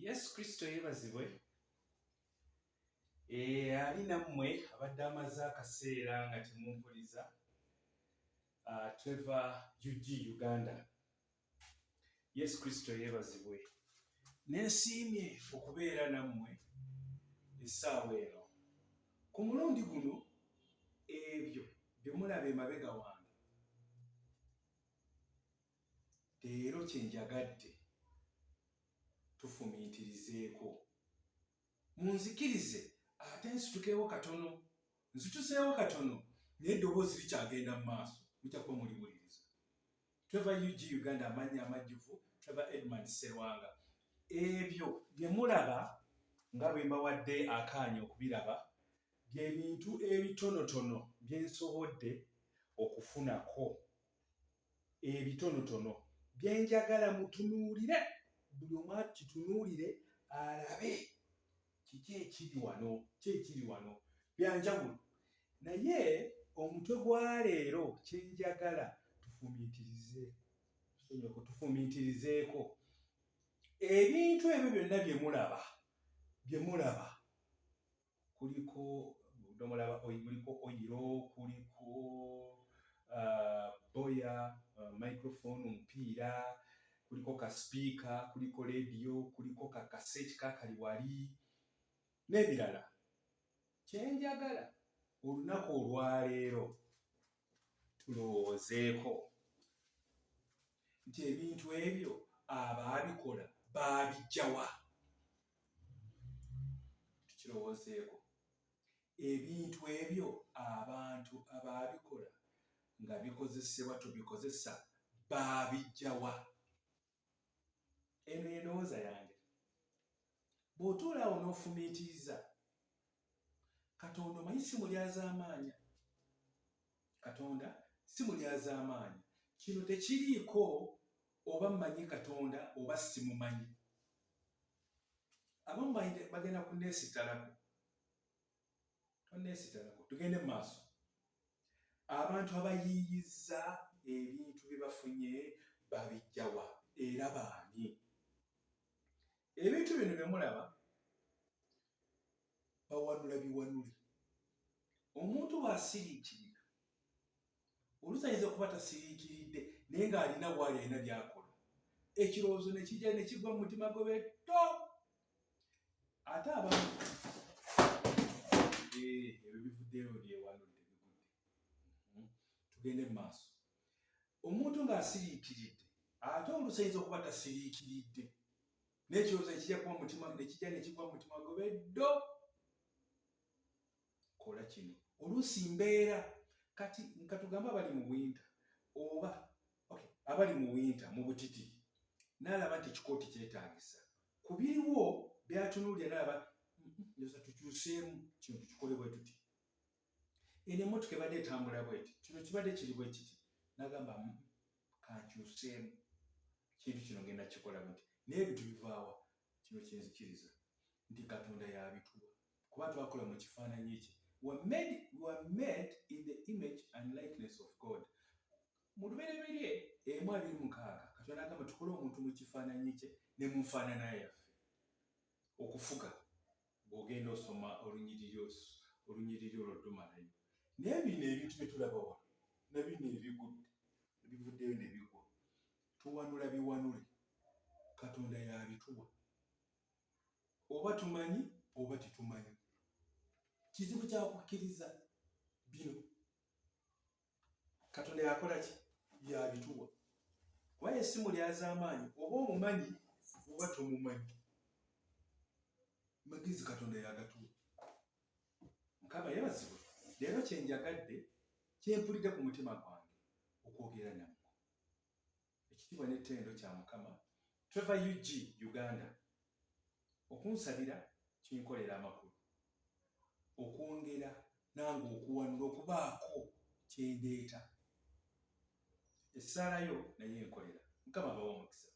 Yesu Kristo yeebazibwe. Ali nammwe abadde amaze akaseera nga temumpuliza. Tweva UG Uganda. Yesu Kristo yeebazibwe. Neesiimye okubeera nammwe essaawa eno. Ku mulundi guno ebyo bye mulaba emabega wange leero kye njagadde tufumiitirizeeko. Munzikirize ate nsitukeewo katono naye eddoboozi likyagenda mu maaso mujja kuba muliwuliriza. Tweva UG Uganda, amannya amajjuvu Tweva Edmund Sserwanga. Ebyo bye mulaba nga bwe mbawadde akaanya okubiraba bye bintu ebitonotono bye nsobodde okufunako, ebitonotono bye njagala mutunuulire, buli omu akitunuulire alabe kiki ekiri wano, byanjawulo. Naye omutwe gwa leero kye njagala tufumiitirizeeko ebintu ebyo byonna bye mulaba. Kuliko oyiro, kuliko boya, microphone, omupiira, kuliko kasipiika, kuliko leediyo, kuliko kakaseti kakali wali n'ebirala. Kye njagala olunaku olwaleero tulowoozeeko nti ebintu ebyo ababikoola babijaawa. Tukirowoozeeko. Ebintu ebyo abantu ababikoola nga bikozesebwa tubikozesa babijaawa. Eno endowooza yange. Bw'otuula awo n'ofumiitiriza, Katonda omanyi si mulyazaamaanya. Kino tekiriiko oba mmanyi Katonda oba simumanyi. Abamu bagenda kunneesittalako. Tonneesittalako, tugende mu maaso. Abantu abayiiyizza ebintu bye bafunye babijaawa era baani? Ebintu bino bye mulaba bawanula biwanule. Omuntu bw'asiriikirira, oluusi ayinza okuba tasiriikiridde naye ng'alina bw'ali alina by'akola, ekirowoozo ne kijja ne kigwa mu mutima gwe betto. Ate abamu ebyo bivuddeyo byewanudde bigudde. Tugende mu maaso. Omuntu ng'asiriikiridde ate oluusi ayinza okuba tasiriikiridde n'ekirowoozo ne kijja ne kigwa mu mutima gwe beddo. Kola kino. Oluusi mbeera kati nka tugambe abali mu winta mu butiti, n'alaba nti ekikooti kyetaagisa. Ku biriwo by'atunuulira n'alaba njoza tukyuseemu kino tukikole bwe tuti. Eno emmotoka ebadde etambula bweti, kino kibadde kiri bwe kiti, n'agamba kankyuseemu kintu kino ngenda kikola bweti. Naye ebintu bivaawa? Kino kyenzikiriza nti Katonda y'abituwa kuba twakola mu kifaananyi kye. We were made in the image and likeness of God. Mu lubereberye 1:26 Katonda agamba tukole omuntu mu kifaananyi kye ne mu nfaanana yaffe. Okufuga bw'ogenda osoma olunyiriri olwo ddumalayo. Naye bino ebintu bye tulaba wano na bino ebigudde ebivuddeyo ne bigwa, tuwanula biwanule. Katonda y'abituwa. Oba tumanyi oba tetumanyi. Kizibu kya kukkiriza bino. Katonda yakola ki? Y'abituwa. Kuba ye si mulyazaamaanyi, oba omumanyi oba tomumanyi. Magezi Katonda y'agatuwa. Mukama yeebazibwe. Leero kye njagadde, kye mpulidde ku mutima gwange okwogera nammwe. Ekitiibwa n'ettendo kya Mukama. Tweva UG Uganda. Okunsabira kinkolera amakulu. Okwongera nange okuwanula okubaako kye ndeeta. Essaalayo naye enkolera. Mukama abawe omukisa.